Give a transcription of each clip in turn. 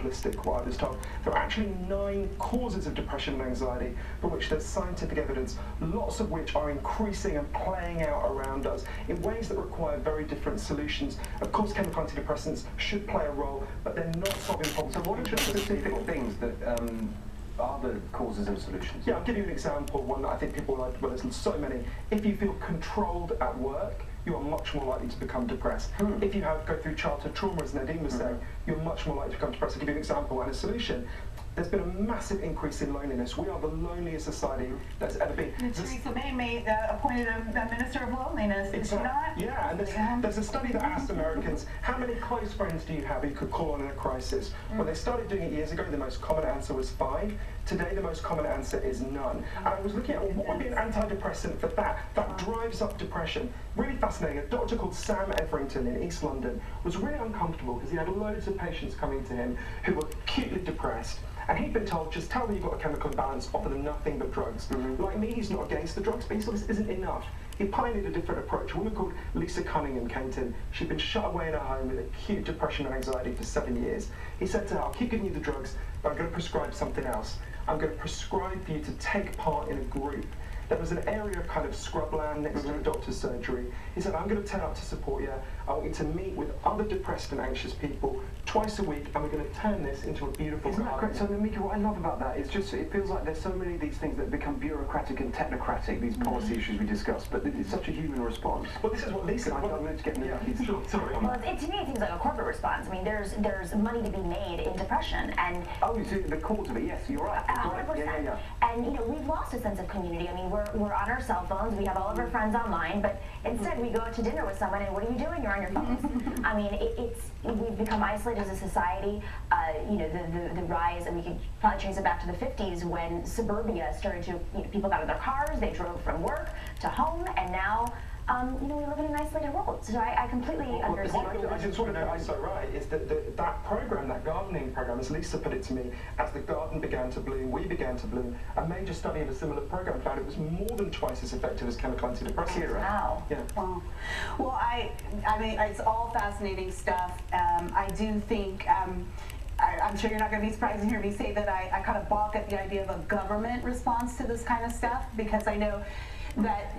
simplistic, what I was told. There are actually 9 causes of depression and anxiety for which there's scientific evidence, lots of which are increasing and playing out around us in ways that require very different solutions. Of course, chemical antidepressants should play a role, but they're not solving problems. So what are the specific things that are the causes and solutions? Yeah, I'll give you an example, one that I think people like, well, there's so many. If you feel controlled at work, you are much more likely to become depressed. If you go through childhood trauma, as Nadine was saying, you're much more likely to become depressed. I'll give you an example and a solution. There's been a massive increase in loneliness. We are the loneliest society that's ever been. Theresa May appointed a minister of loneliness, did she not? Yeah, and there's a study that asked Americans, how many close friends do you have who you could call on in a crisis? When they started doing it years ago, the most common answer was 5. Today, the most common answer is none. And I was looking at, well, what would be an antidepressant for that drives up depression. Really fascinating. A doctor called Sam Everington in East London was really uncomfortable because he had loads of patients coming to him who were acutely depressed. And he'd been told, just tell them you've got a chemical imbalance, offer them nothing but drugs. Like me, he's not against the drugs, but he saw this isn't enough. He pioneered a different approach. A woman called Lisa Cunningham came to him. She'd been shut away in her home with acute depression and anxiety for 7 years. He said to her, I'll keep giving you the drugs, but I'm going to prescribe something else. I'm going to prescribe for you to take part in a group. There was an area of kind of scrubland next to the doctor's surgery. He said, I'm going to turn up to support you. I want you to meet with other depressed and anxious people twice a week, and we're going to turn this into a beautiful Isn't that garden. great? So, Mika, what I love about that is just, it feels like there's so many of these things that become bureaucratic and technocratic, these policy issues we discussed, but it's such a human response. Well, this is what Lisa... I'm going to get Sorry. Well, to me, it seems like a corporate response. I mean, there's money to be made in depression, and... Oh, you see the cause of it, yes, you're right. 100%. Yeah. And, you know, we've lost a sense of community. I mean, we're on our cell phones, we have all of our friends online, but instead we go out to dinner with someone, and what are you doing? You're on your phones. I mean, we've become isolated as a society. You know, the rise, and we could probably trace it back to the 50s when suburbia started to, you know, people got in their cars, they drove from work to home, and now, you know, we live in an isolated world. So I completely understand. I just want to know, I'm so right, is that that program, that gardening program, as Lisa put it to me, as the garden began to bloom, we began to bloom, a major study of a similar program found it was more than twice as effective as chemical antidepressants. Wow. Yeah. Wow. Well, I mean, it's all fascinating stuff. I do think, I'm sure you're not going to be surprised to hear me say that I kind of balk at the idea of a government response to this kind of stuff, because I know that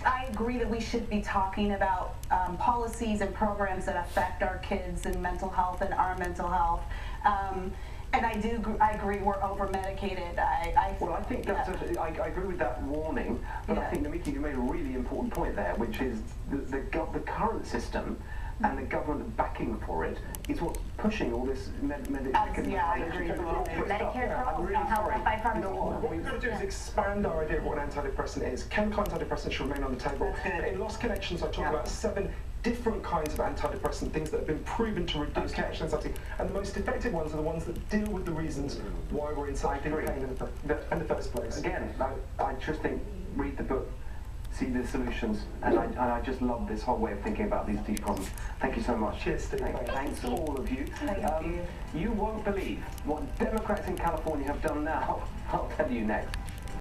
I agree that we should be talking about policies and programs that affect our kids and mental health and our mental health. And I agree we're over-medicated. Well, I think that's I agree with that warning, but I think, Namiki, you made a really important point there, which is the current system and the government backing for it is what's pushing all this medication. Yeah, I agree. Medicare for all, helped by pharmaceuticals. What we've got to do is expand our idea of what an antidepressant is. Chemical antidepressants should remain on the table. In Lost Connections, I talk about 7 different kinds of antidepressant things that have been proven to reduce connection anxiety. And the most effective ones are the ones that deal with the reasons why we're in such pain in the first place. Again, I just think, read the book, see the solutions, and I just love this whole way of thinking about these problems. Thank you so much. Cheers, Steve. Thanks to all of you. You won't believe what Democrats in California have done now. I'll tell you next.